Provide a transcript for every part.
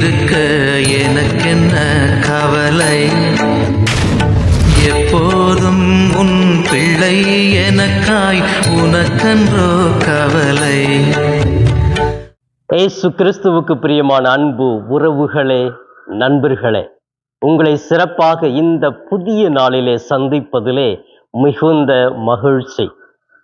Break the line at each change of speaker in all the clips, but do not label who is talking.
இருக்க எனக்கென்ன கவலை, எப்போதும் உன் பிள்ளை எனக்காய் உனக்கன்றோ கவலை.
இயேசு கிறிஸ்துவுக்கு பிரியமான அன்பு உறவுகளே, நண்பர்களே, உங்களை சிறப்பாக இந்த புதிய நாளிலே சந்திப்பதிலே மிகுந்த மகிழ்ச்சி.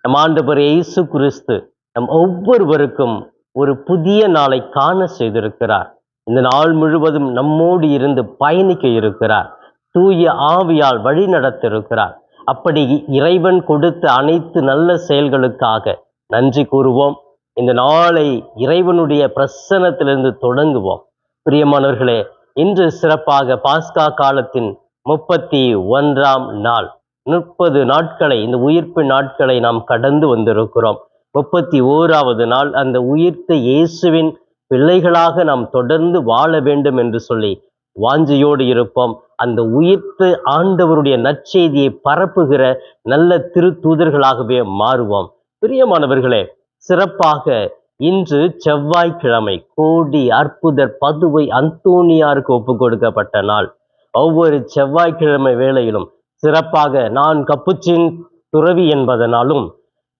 நம் ஆண்டவர் இயேசு கிறிஸ்து நம் ஒவ்வொருவருக்கும் ஒரு புதிய நாளை காண செய்திருக்கிறார். இந்த நாள் முழுவதும் நம்மோடு இருந்து பயணிக்க இருக்கிறார். தூய ஆவியால் வழி நடத்திருக்கிறார். அப்படி இறைவன் கொடுத்த அனைத்து நல்ல செயல்களுக்காக நன்றி கூறுவோம். இந்த நாளை இறைவனுடைய பிரசன்னத்திலிருந்து தொடங்குவோம். பிரியமானவர்களே, இன்று சிறப்பாக பாஸ்கா காலத்தின் 31ஆம் நாள். 30 நாட்களை, இந்த உயிர்ப்பு நாட்களை நாம் கடந்து வந்திருக்கிறோம். 31வது நாள் அந்த உயிர்த்த இயேசுவின் பிள்ளைகளாக நாம் தொடர்ந்து வாழ வேண்டும் என்று சொல்லி வாஞ்சையோடு இருப்போம். அந்த உயிர்த்த ஆண்டவருடைய நற்செய்தியை பரப்புகிற நல்ல திருத்தூதர்களாகவே மாறுவோம். பிரியமானவர்களே, சிறப்பாக இன்று செவ்வாய்க்கிழமை கோடி அற்புதர் பதுவை அந்தோனியாருக்கு ஒப்பு கொடுக்கப்பட்ட நாள். ஒவ்வொரு செவ்வாய்க்கிழமை வேளையிலும் சிறப்பாக நான் கப்புச்சின் துறவி என்பதனாலும்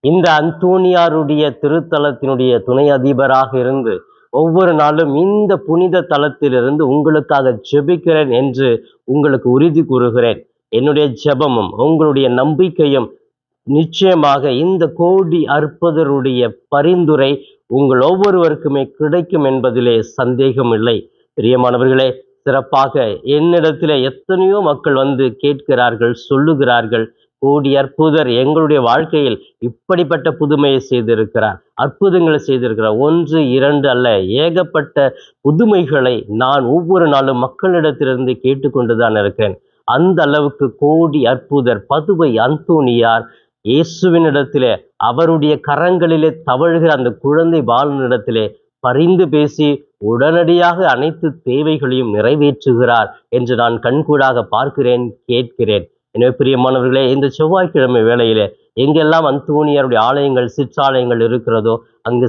இந்த அந்தோனியாருடைய திருத்தலத்தினுடைய துணை அதிபராக இருந்து ஒவ்வொரு நாளும் இந்த புனித தலத்திலிருந்து உங்களுக்காக ஜெபிக்கிறேன் என்று உங்களுக்கு உறுதி கூறுகிறேன். என்னுடைய ஜெபமும் உங்களுடைய நம்பிக்கையும் நிச்சயமாக இந்த கோடி அற்புதருடைய பரிந்துரை உங்கள் ஒவ்வொருவருக்குமே கிடைக்கும் என்பதிலே சந்தேகம் இல்லை. பிரியமானவர்களே, சிறப்பாக என்னிடத்திலே எத்தனையோ மக்கள் வந்து கேட்கிறார்கள், சொல்லுகிறார்கள், கோடி அற்புதர் எங்களுடைய வாழ்க்கையில் இப்படிப்பட்ட புதுமையை செய்திருக்கிறார், அற்புதங்களை செய்திருக்கிறார். 1 2 அல்ல, ஏகப்பட்ட புதுமைகளை நான் ஒவ்வொரு நாளும் மக்களிடத்திலிருந்து கேட்டுக்கொண்டுதான் இருக்கிறேன். அந்த அளவுக்கு கோடி அற்புதர் பதுவை அந்தோனியார் இயேசுவினிடத்திலே, அவருடைய கரங்களிலே தவழுகிற அந்த குழந்தை பாலனிடத்திலே பரிந்து பேசி உடனடியாக அனைத்து தேவைகளையும் நிறைவேற்றுகிறார் என்று நான் கண்கூடாக பார்க்கிறேன், கேட்கிறேன். எனவே பிரியமானவர்களே, இந்த செவ்வாய்க்கிழமை வேளையிலே எங்கெல்லாம் அந்தோனியாருடைய ஆலயங்கள், சிற்றாலயங்கள் இருக்கிறதோ அங்கு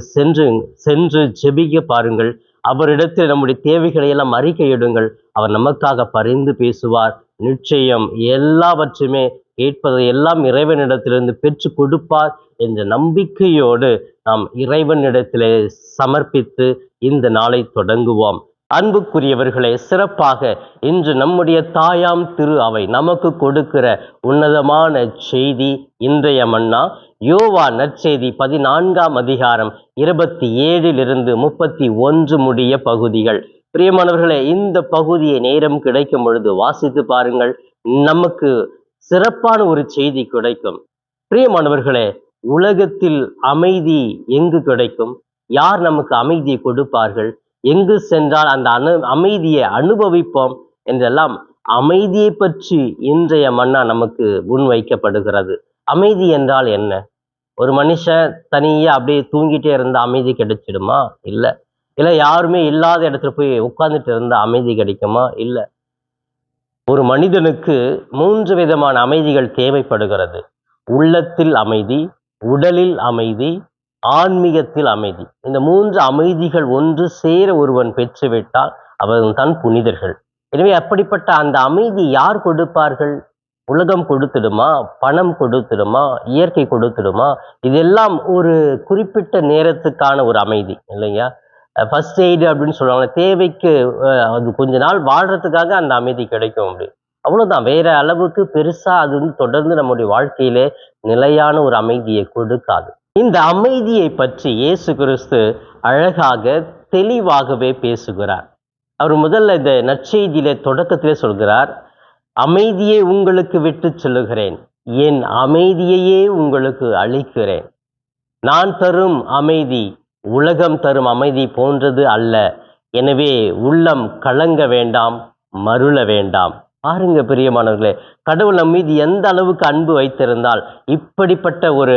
சென்று ஜெபிக்க பாருங்கள். அவரிடத்தில் நம்முடைய தேவைகளை எல்லாம் அறிக்கையிடுங்கள். அவர் நமக்காக பரிந்து பேசுவார். நிச்சயம் எல்லாவற்றையுமே கேட்பதை எல்லாம் இறைவனிடத்திலிருந்து பெற்று கொடுப்பார் என்ற நம்பிக்கையோடு நாம் இறைவனிடத்திலே சமர்ப்பித்து இந்த நாளை தொடங்குவோம். அன்புக்குரியவர்களே, சிறப்பாக இன்று நம்முடைய தாயாம் திரு அவை நமக்கு கொடுக்கிற உன்னதமான செய்தி இன்றைய மன்னா யோவான் நற்செய்தி 14ஆம் அதிகாரம் 27 31 முடிய பகுதிகள். பிரியமானவர்களே, இந்த பகுதியை நேரம் கிடைக்கும் பொழுது வாசித்து பாருங்கள். நமக்கு சிறப்பான ஒரு செய்தி கிடைக்கும். பிரியமானவர்களே, உலகத்தில் அமைதி எங்கு கிடைக்கும்? யார் நமக்கு அமைதியை கொடுப்பார்கள்? எங்கு சென்றால் அந்த அமைதியை அனுபவிப்போம் என்றெல்லாம் அமைதியை பற்றி இன்றைய மன்னா நமக்கு முன்வைக்கப்படுகிறது. அமைதி என்றால் என்ன? ஒரு மனுஷன் தனியா அப்படியே தூங்கிட்டே இருந்தா அமைதி கிடைச்சிடுமா? இல்லை. இல்லை, யாருமே இல்லாத இடத்துல போய் உட்கார்ந்துட்டு இருந்தா அமைதி கிடைக்குமா? இல்லை. ஒரு மனிதனுக்கு 3 விதமான அமைதிகள் தேவைப்படுகிறது. உள்ளத்தில் அமைதி, உடலில் அமைதி, ஆன்மீகத்தில் அமைதி. இந்த 3 அமைதிகள் ஒன்று சேர ஒருவன் பெற்றுவிட்டால் அவர்கள் தான் புனிதர்கள். எனவே அப்படிப்பட்ட அந்த அமைதி யார் கொடுப்பார்கள்? உலகம் கொடுத்துடுமா? பணம் கொடுத்துடுமா? இயற்கை கொடுத்துடுமா? இதெல்லாம் ஒரு குறிப்பிட்ட நேரத்துக்கான ஒரு அமைதி இல்லையா? ஃபர்ஸ்ட் எய்டு அப்படின்னு சொல்லுவாங்க. தேவைக்கு அது கொஞ்ச நாள் வாழ்றதுக்காக அந்த அமைதி கிடைக்கும். அப்படி அவ்வளவுதான். வேற அளவுக்கு பெருசா அது தொடர்ந்து நம்முடைய வாழ்க்கையிலே நிலையான ஒரு அமைதியை கொடுக்காது. இந்த அமைதியை பற்றி இயேசு கிறிஸ்து அழகாக தெளிவாகவே பேசுகிறார். அவர் முதல்ல இந்த நற்செய்தியிலே தொடக்கத்திலே சொல்கிறார், அமைதியை உங்களுக்கு விட்டு செல்லுகிறேன், என் அமைதியையே உங்களுக்கு அளிக்கிறேன். நான் தரும் அமைதி உலகம் தரும் அமைதி போன்றது அல்ல. எனவே உள்ளம் கலங்க வேண்டாம், மருள வேண்டாம். பாருங்க பிரியமானவர்களே, கடவுள் நம் மீது எந்த அளவுக்கு அன்பு வைத்திருந்தால் இப்படிப்பட்ட ஒரு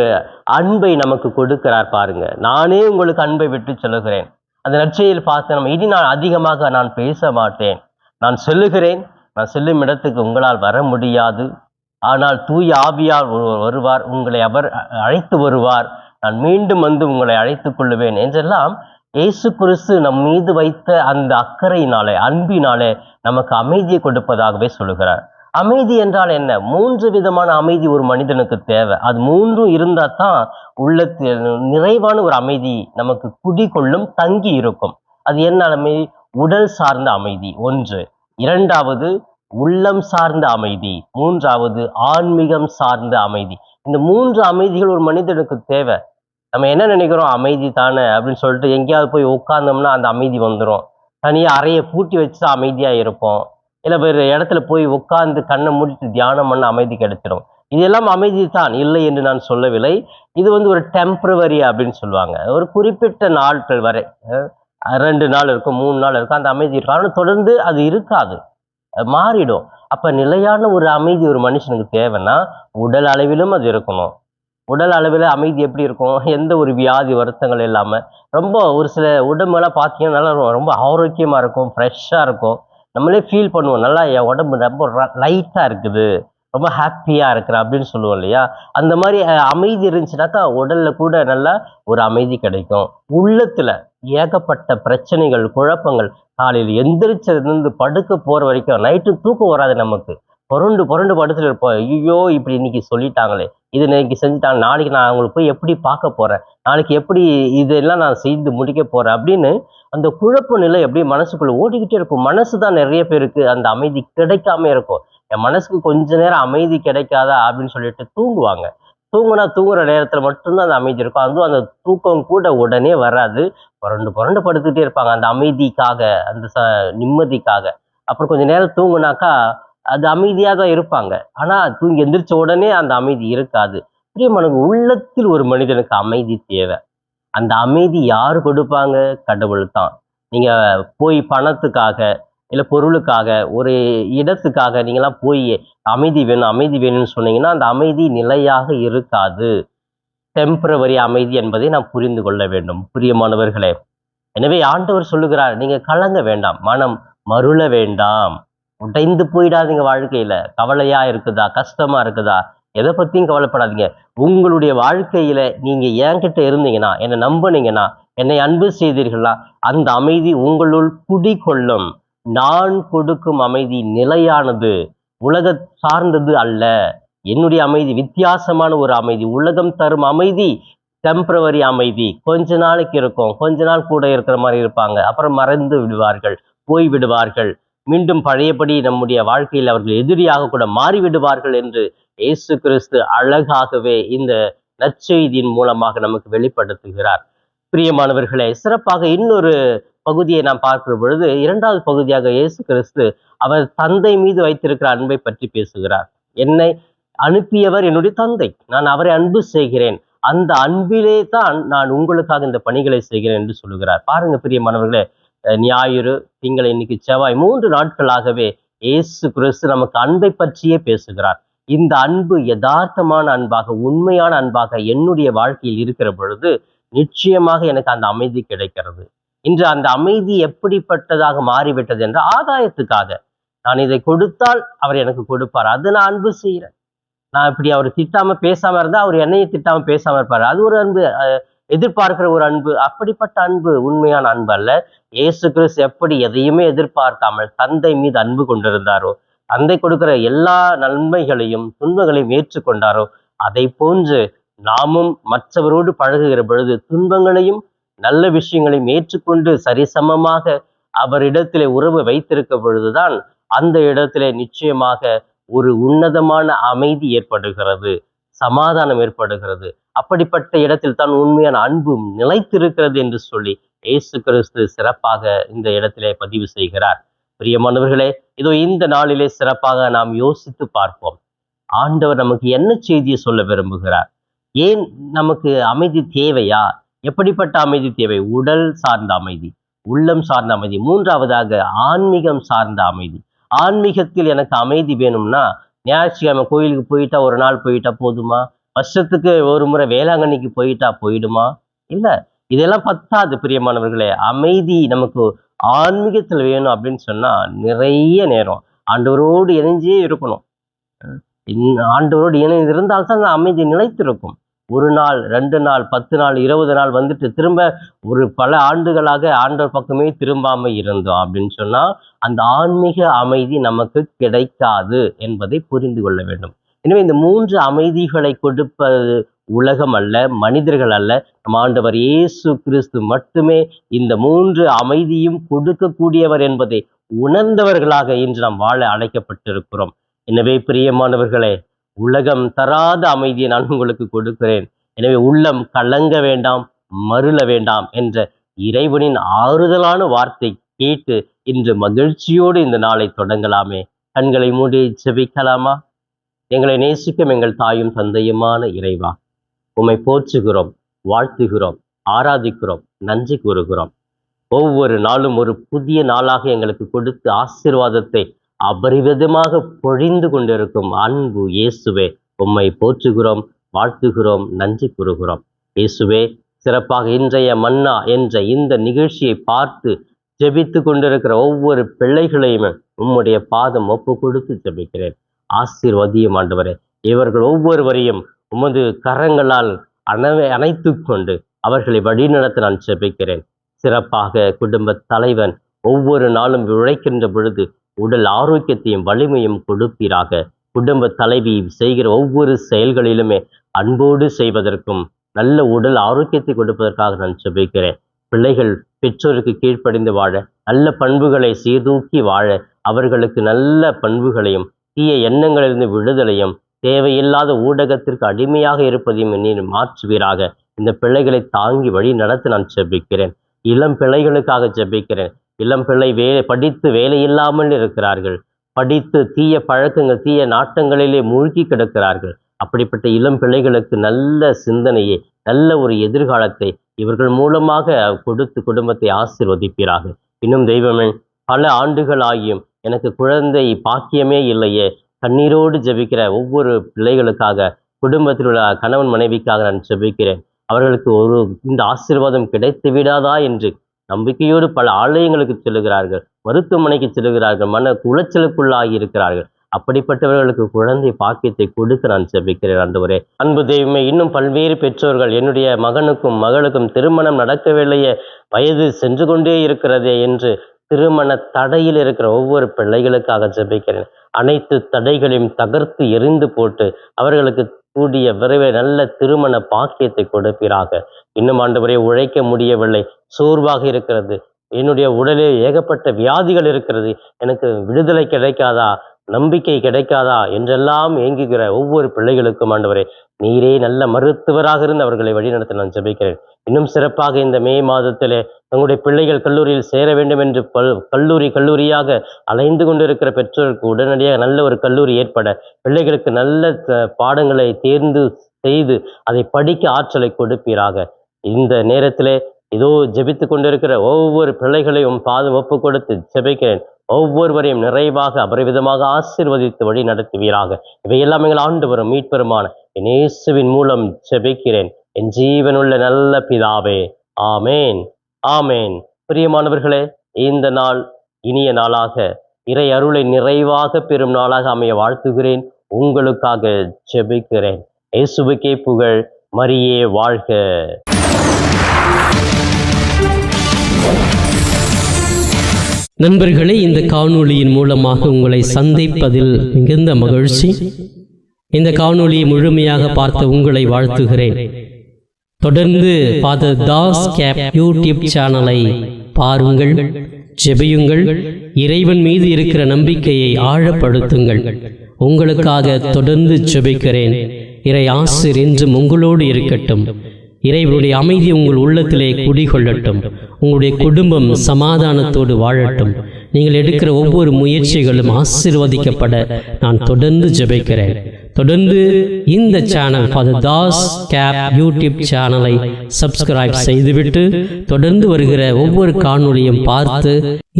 அன்பை நமக்கு கொடுக்கிறார் பாருங்க. நானே உங்களுக்கு அன்பை விட்டு சொல்லுகிறேன். அந்த நற்செய்தியில் பார்த்து நம்ம இனி நான் அதிகமாக நான் பேச மாட்டேன், நான் சொல்லுகிறேன், நான் செல்லும் இடத்துக்கு உங்களால் வர முடியாது, ஆனால் தூய ஆவியார் வருவார், உங்களை அவர் அழைத்து வருவார், நான் மீண்டும் வந்து உங்களை அழைத்துக் கொள்ளுவேன் என்றெல்லாம் இயேசு கிறிஸ்து நம் மீது வைத்த அந்த அக்கறையினாலே, அன்பினாலே நமக்கு அமைதியை கொடுப்பதாகவே சொல்லுகிறார். அமைதி என்றால் என்ன? 3 விதமான அமைதி ஒரு மனிதனுக்கு தேவை. அது 3ம் இருந்தா தான் உள்ளத்தில் நிறைவான ஒரு அமைதி நமக்கு குடிகொள்ளும், தங்கி இருக்கும். அது என்ன அமைதி? உடல் சார்ந்த அமைதி 1, 2வது உள்ளம் சார்ந்த அமைதி, 3வது ஆன்மீகம் சார்ந்த அமைதி. இந்த 3 அமைதிகள் ஒரு மனிதனுக்கு தேவை. நம்ம என்ன நினைக்கிறோம்? அமைதி தானே அப்படின்னு சொல்லிட்டு எங்கேயாவது போய் உட்கார்ந்தோம்னா அந்த அமைதி வந்துடும். தனியா அறையை பூட்டி வச்சு அமைதியா இருப்போம். இல்ல வேறு இடத்துல போய் உட்கார்ந்து கண்ணை மூடிட்டு தியானம் பண்ண அமைதி கிடைச்சிடும். இதெல்லாம் அமைதி தான், இல்லை என்று நான் சொல்லவில்லை. இது ஒரு டெம்பரவரி அப்படின்னு சொல்லுவாங்க. ஒரு குறிப்பிட்ட நாட்கள் வரை, 2 நாள் இருக்கும், 3 நாள் இருக்கும், அந்த அமைதி இருக்கும். ஆனால் தொடர்ந்து அது இருக்காது, மாறிடும். அப்ப நிலையான ஒரு அமைதி ஒரு மனுஷனுக்கு தேவைன்னா உடல் அளவிலும் அது இருக்கணும். உடல் அளவில் அமைதி எப்படி இருக்கும்? எந்த ஒரு வியாதி வருத்தங்கள் இல்லாம ரொம்ப ஒரு சில உடம்பெல்லாம் பார்த்தீங்கன்னா நல்லா ரொம்ப ஆரோக்கியமா இருக்கும், ஃப்ரெஷ்ஷாக இருக்கும். நம்மளே ஃபீல் பண்ணுவோம், நல்லா என் உடம்பு ரொம்ப லைட்டாக இருக்குது, ரொம்ப ஹாப்பியாக இருக்கிறேன் அப்படின்னு சொல்லுவோம் இல்லையா? அந்த மாதிரி அமைதி இருந்துச்சுனாக்கா உடல்ல கூட நல்லா ஒரு அமைதி கிடைக்கும். உள்ளத்துல ஏகப்பட்ட பிரச்சனைகள், குழப்பங்கள், காலையில் எந்திரிச்சதுலேருந்து படுக்க போற வரைக்கும் நைட்டு தூக்கம் வராது நமக்கு. புரண்டு புரண்டு படுத்துட்டு இருப்போம். ஐயோ இப்படி இன்னைக்கு சொல்லிட்டாங்களே, இது இன்னைக்கு செஞ்சுட்டாங்க, நாளைக்கு நான் அவங்களுக்கு போய் எப்படி பார்க்க போறேன், நாளைக்கு எப்படி இதெல்லாம் நான் செய்து முடிக்க போறேன் அப்படின்னு அந்த குழப்ப நிலை அப்படியே மனசுக்குள்ள ஓடிக்கிட்டே இருக்கும். மனசு தான் நிறைய பேருக்கு அந்த அமைதி கிடைக்காம இருக்கும். என் மனசுக்கு கொஞ்ச நேரம் அமைதி கிடைக்காதா அப்படின்னு சொல்லிட்டு தூங்குவாங்க. தூங்குற நேரத்துல மட்டும்தான் அந்த அமைதி இருக்கும். அதுவும் அந்த தூக்கம் கூட உடனே வராது. புரண்டு புரண்டு படுத்துக்கிட்டே இருப்பாங்க அந்த அமைதிக்காக, அந்த நிம்மதிக்காக. அப்புறம் கொஞ்ச நேரம் தூங்குனாக்கா அது அமைதியாக தான் இருப்பாங்க. ஆனா தூங்கி எந்திரிச்ச உடனே அந்த அமைதி இருக்காது. பிரியமானவங்க, உள்ளத்தில் ஒரு மனிதனுக்கு அமைதி தேவை. அந்த அமைதி யாரு கொடுப்பாங்க? கடவுள் தான். நீங்க போய் பணத்துக்காக, இல்ல பொருளுக்காக, ஒரு இடத்துக்காக நீங்களாம் போய் அமைதி வேணும், அமைதி வேணும்னு சொன்னீங்கன்னா அந்த அமைதி நிலையாக இருக்காது. டெம்பரவரி அமைதி என்பதை நாம் புரிந்து கொள்ள வேண்டும் பிரியமானவர்களே. எனவே ஆண்டவர் சொல்லுகிறார், நீங்க கலங்க வேண்டாம், மனம் மருள வேண்டாம், உடைந்து போயிடாதீங்க. வாழ்க்கையில கவலையா இருக்குதா, கஷ்டமா இருக்குதா, எதை பத்தியும் கவலைப்படாதீங்க. உங்களுடைய வாழ்க்கையில நீங்க என்கிட்ட இருந்தீங்கன்னா, என்னை நம்புனீங்கன்னா, என்னை அன்பு செய்தீர்களா, அந்த அமைதி உங்களுள் குடிகொள்ளும். நான் கொடுக்கும் அமைதி நிலையானது, உலக சார்ந்தது அல்ல. என்னுடைய அமைதி வித்தியாசமான ஒரு அமைதி. உலகம் தரும் அமைதி டெம்பரவரி அமைதி, கொஞ்ச நாளைக்கு இருக்கும், கொஞ்ச நாள் கூட இருக்கிற மாதிரி இருப்பாங்க, அப்புறம் மறைந்து விடுவார்கள், போய் விடுவார்கள். மீண்டும் பழையபடி நம்முடைய வாழ்க்கையில் அவர்கள் எதிரியாக கூட மாறிவிடுவார்கள் என்று இயேசு கிறிஸ்து அழகாகவே இந்த நற்செய்தியின் மூலமாக நமக்கு வெளிப்படுத்துகிறார். பிரியமானவர்களே, சிறப்பாக இன்னொரு பகுதியை நாம் பார்க்கிற பொழுது, 2வது பகுதியாக இயேசு கிறிஸ்து அவர் தந்தை மீது வைத்திருக்கிற அன்பை பற்றி பேசுகிறார். என்னை அனுப்பியவர் என்னுடைய தந்தை, நான் அவரை அன்பு செய்கிறேன், அந்த அன்பிலே தான் நான் உங்களுக்காக இந்த பணிகளை செய்கிறேன் என்று சொல்லுகிறார். பாருங்க பிரியமானவர்களே, ஞாயிறு, திங்கள், இன்னைக்கு செவ்வாய், 3 நாட்களாகவே இயேசு கிறிஸ்து நமக்கு அன்பை பற்றியே பேசுகிறார். இந்த அன்பு யதார்த்தமான அன்பாக, உண்மையான அன்பாக என்னுடைய வாழ்க்கையில் இருக்கிற பொழுது நிச்சயமாக எனக்கு அந்த அமைதி கிடைக்கிறது. இன்று அந்த அமைதி எப்படிப்பட்டதாக மாறிவிட்டது என்ற ஆதாயத்துக்காக, நான் இதை கொடுத்தால் அவர் எனக்கு கொடுப்பார், அது நான் அன்பு செய்கிறேன். நான் இப்படி அவர் திட்டாம பேசாம இருந்தா அவர் என்னையும் திட்டாம பேசாம இருப்பாரு, அது ஒரு அன்பு. எதிர்பார்க்கிற ஒரு அன்பு, அப்படிப்பட்ட அன்பு உண்மையான அன்பு அல்ல. இயேசு கிறிஸ்து எப்படி எதையுமே எதிர்பார்க்காமல் தந்தை மீது அன்பு கொண்டிருந்தாரோ, தந்தை கொடுக்கிற எல்லா நன்மைகளையும் துன்பங்களையும் ஏற்றுக்கொண்டாரோ, அதை போன்று நாமும் மற்றவரோடு பழகுகிற பொழுது துன்பங்களையும் நல்ல விஷயங்களையும் ஏற்றுக்கொண்டு சரிசமமாக அவரிடத்திலே உறவு வைத்திருக்க பொழுதுதான் அந்த இடத்திலே நிச்சயமாக ஒரு உன்னதமான அமைதி ஏற்படுகிறது, சமாதானம் ஏற்படுகிறது. அப்படிப்பட்ட இடத்தில் தான் உண்மையான அன்பும் நிலைத்திருக்கிறது என்று சொல்லி இயேசு கிறிஸ்து சிறப்பாக இந்த இடத்திலே பதிவு செய்கிறார். பிரியமானவர்களே, இதோ இந்த நாளிலே சிறப்பாக நாம் யோசித்து பார்ப்போம். ஆண்டவர் நமக்கு என்ன செய்தியை சொல்ல விரும்புகிறார்? ஏன் நமக்கு அமைதி தேவையா? எப்படிப்பட்ட அமைதி தேவை? உடல் சார்ந்த அமைதி, உள்ளம் சார்ந்த அமைதி, 3வதாக ஆன்மீகம் சார்ந்த அமைதி. ஆன்மீகத்தில் எனக்கு அமைதி வேணும்னா ஞாயிற்றுக்கிழமை கோயிலுக்கு போயிட்டா, ஒரு நாள் போயிட்டா போதுமா? வருஷத்துக்கு ஒரு முறை வேளாங்கண்ணிக்கு போயிட்டா போயிடுமா? இல்ல, இதெல்லாம் பத்தாது பிரியமானவர்களே. அமைதி நமக்கு ஆன்மீகத்தில் வேணும் அப்படின்னு சொன்னா நிறைய நேரம் ஆண்டவரோடு இணைஞ்சே இருக்கணும். ஆண்டவரோடு இணைந்து இருந்தால்தான் அந்த அமைதி நிலைத்திருக்கும். ஒரு நாள் 2 நாள் 10 நாள் 20 நாள் வந்துட்டு திரும்ப ஒரு பல ஆண்டுகளாக ஆண்டவர் பக்கமே திரும்பாம இருந்தோம் அப்படின்னு சொன்னா அந்த ஆன்மீக அமைதி நமக்கு கிடைக்காது என்பதை புரிந்து கொள்ள வேண்டும். எனவே இந்த 3 அமைதிகளை கொடுப்பது உலகம் அல்ல, மனிதர்கள் அல்ல, நம் ஆண்டவர் இயேசு கிறிஸ்து மட்டுமே இந்த 3 அமைதியும் கொடுக்கக்கூடியவர் என்பதை உணர்ந்தவர்களாக இன்று நாம் வாழ அழைக்கப்பட்டிருக்கிறோம். எனவே பிரியமானவர்களே, உலகம் தராத அமைதியை நான் உங்களுக்கு கொடுக்கிறேன். எனவே உள்ளம் கலங்க வேண்டாம், மருள வேண்டாம் என்ற இறைவனின் ஆறுதலான வார்த்தை கேட்டு இன்று மகிழ்ச்சியோடு இந்த நாளை தொடங்கலாமே. கண்களை மூடி ஜெபிக்கலாமா? எங்களை நேசிக்கும் எங்கள் தாயும் தந்தையுமான இறைவா, உம்மை போற்றுகிறோம், வாழ்த்துகிறோம், ஆராதிக்கிறோம், நன்றி கூறுகிறோம். ஒவ்வொரு நாளும் ஒரு புதிய நாளாக எங்களுக்கு கொடுத்து ஆசீர்வாதத்தை அபரிவிதமாக பொழிந்து கொண்டிருக்கும் அன்பு இயேசுவே, உம்மை போற்றுகிறோம், வாழ்த்துகிறோம், நன்றி கூறுகிறோம். இயேசுவே, சிறப்பாக இன்றைய மன்னா என்ற இந்த நிகழ்ச்சியை பார்த்து ஜெபித்து கொண்டிருக்கிற ஒவ்வொரு பிள்ளைகளையுமே உம்முடைய பாதம் ஒப்பு கொடுத்து ஜெபிக்கிறேன். ஆசீர்வதியும் ஆண்டவரே. இவர்கள் ஒவ்வொருவரையும் உமது கரங்களால் அணைத்து கொண்டு அவர்களை வழிநடத்த நான் ஜெபிக்கிறேன். சிறப்பாக குடும்ப தலைவன் ஒவ்வொரு நாளும் உழைக்கின்ற பொழுது உடல் ஆரோக்கியத்தையும் வலிமையும் கொடுப்பீராக. குடும்ப தலைவி செய்கிற ஒவ்வொரு செயல்களிலுமே அன்போடு செய்வதற்கும் நல்ல உடல் ஆரோக்கியத்தை கொடுப்பதற்காக நான் ஜெபிக்கிறேன். பிள்ளைகள் பெற்றோருக்கு கீழ்ப்படிந்து வாழ, நல்ல பண்புகளை சீர்தூக்கி வாழ, அவர்களுக்கு நல்ல பண்புகளையும் தீய எண்ணங்களிலிருந்து விடுதலையும் தேவையில்லாத ஊடகத்திற்கு அடிமையாக இருப்பதையும் நீர் மாற்றுவீராக. இந்த பிள்ளைகளை தாங்கி வழி நடத்த நான் ஜெபிக்கிறேன். இளம் பிள்ளைகளுக்காக ஜெபிக்கிறேன். இளம் பிள்ளை படித்து வேலை இல்லாமல் இருக்கிறார்கள். படித்து தீய பழக்கங்கள் தீய நாட்டங்களிலே மூழ்கி கிடக்கிறார்கள். அப்படிப்பட்ட இளம் பிள்ளைகளுக்கு நல்ல சிந்தனையை, நல்ல ஒரு எதிர்காலத்தை இவர்கள் மூலமாக கொடுத்து குடும்பத்தை ஆசீர்வதிப்பீராக. இன்னும் தெய்வமே, பல ஆண்டுகள் ஆகியும் எனக்கு குழந்தை பாக்கியமே இல்லையே, கண்ணீரோடு ஜெபிக்கிற ஒவ்வொரு பிள்ளைகளுக்காக, குடும்பத்தில் உள்ள கணவன் மனைவிக்காக நான் ஜெபிக்கிறேன். அவர்களுக்கு இந்த ஆசீர்வாதம் கிடைத்து விடாதா என்று நம்பிக்கையோடு பல ஆலயங்களுக்கு செல்லுகிறார்கள், மருத்துவமனைக்கு செல்லுகிறார்கள், மன உளைச்சலுக்குள்ளாகி இருக்கிறார்கள். அப்படிப்பட்டவர்களுக்கு குழந்தை பாக்கியத்தை கொடுக்க நான் ஜெபிக்கிறேன். ஆண்டவரே, அன்பு தெய்வமே, இன்னும் பல்வேறு பெற்றோர்கள் என்னுடைய மகனுக்கும் மகளுக்கும் திருமணம் நடக்கவில்லையே, வயது சென்று கொண்டே இருக்கிறதே என்று திருமண தடையில் இருக்கிற ஒவ்வொரு பிள்ளைகளுக்காக ஜெபிக்கிறேன். அனைத்து தடைகளையும் தகர்த்து எரிந்து போட்டு அவர்களுக்கு கூடிய விரைவில் நல்ல திருமண பாக்கியத்தை கொடுப்பீராக. இன்னும் ஆண்டவரே, உழைக்க முடியவில்லை, சோர்வாக இருக்கிறது, என்னுடைய உடலில் ஏகப்பட்ட வியாதிகள் இருக்கிறது, எனக்கு விடுதலை கிடைக்காதா, நம்பிக்கை கிடைக்காதா என்றெல்லாம் ஏங்குகிற ஒவ்வொரு பிள்ளைகளுக்கும் ஆண்டவரே, நீரே நல்ல மருத்துவராக இருந்து அவர்களை வழிநடத்த நான் ஜெபிக்கிறேன். இன்னும் சிறப்பாக இந்த மே மாதத்திலே தங்களுடைய பிள்ளைகள் கல்லூரியில் சேர வேண்டும் என்று கல்லூரியாக அலைந்து கொண்டிருக்கிற பெற்றோருக்கு உடனடியாக நல்ல ஒரு கல்லூரி ஏற்பட, பிள்ளைகளுக்கு நல்ல பாடங்களை தேர்ந்து செய்து அதை படிக்க ஆற்றலை கொடுப்பீராக. இந்த நேரத்திலே இதோ ஜெபித்து கொண்டிருக்கிற ஒவ்வொரு பிள்ளைகளையும் பாதம் ஒப்பு கொடுத்து ஜெபிக்கிறேன். ஒவ்வொருவரையும் நிறைவாக அபரிவிதமாக ஆசீர்வதித்து வழி நடத்துவீராக. இவையெல்லாம் எங்கள் ஆண்டவரும் மீட்பெருமான என் இயேசுவின் மூலம் ஜெபிக்கிறேன், என் ஜீவனுள்ள நல்ல பிதாவே. ஆமேன், ஆமேன். பிரியமானவர்களே, இந்த நாள் இனிய நாளாக, இறை அருளை நிறைவாக பெறும் நாளாக அமைய வாழ்த்துகிறேன். உங்களுக்காக ஜெபிக்கிறேன். இயேசுவுக்கே புகழ், மரியே வாழ்க.
நண்பர்களே, இந்த காணொளியின் மூலமாக உங்களை சந்திப்பதில் மிகுந்த மகிழ்ச்சி. இந்த காணொளியை முழுமையாக பார்த்த உங்களை வாழ்த்துகிறேன். தொடர்ந்து ஃபாதர் தாஸ் கேப் யூடியூப் சேனலை பாருங்கள், ஜெபியுங்கள், இறைவன் மீது இருக்கிற நம்பிக்கையை ஆழப்படுத்துங்கள். உங்களுக்காக தொடர்ந்து ஜெபிக்கிறேன். இறை ஆசீர் என்றும் உங்களோடு இருக்கட்டும். இறைவனுடைய அமைதி உங்கள் உள்ளத்திலே குடிகொள்ளட்டும். உங்களுடைய குடும்பம் சமாதானத்தோடு வாழட்டும். நீங்கள் எடுக்கிற ஒவ்வொரு முயற்சிகளும் ஆசீர்வதிக்கப்பட நான் தொடர்ந்து ஜெபிக்கிறேன். தொடர்ந்து இந்த சேனல் ஃபாதர் தாஸ் கேப் யூடியூப் சேனலை சப்ஸ்கிரைப் செய்துவிட்டு தொடர்ந்து வருகிற ஒவ்வொரு காணொளியும் பார்த்து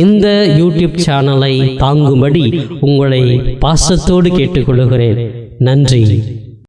இந்த யூடியூப் சேனலை தாங்கும்படி உங்களை பாசத்தோடு கேட்டுக்கொள்கிறேன். நன்றி.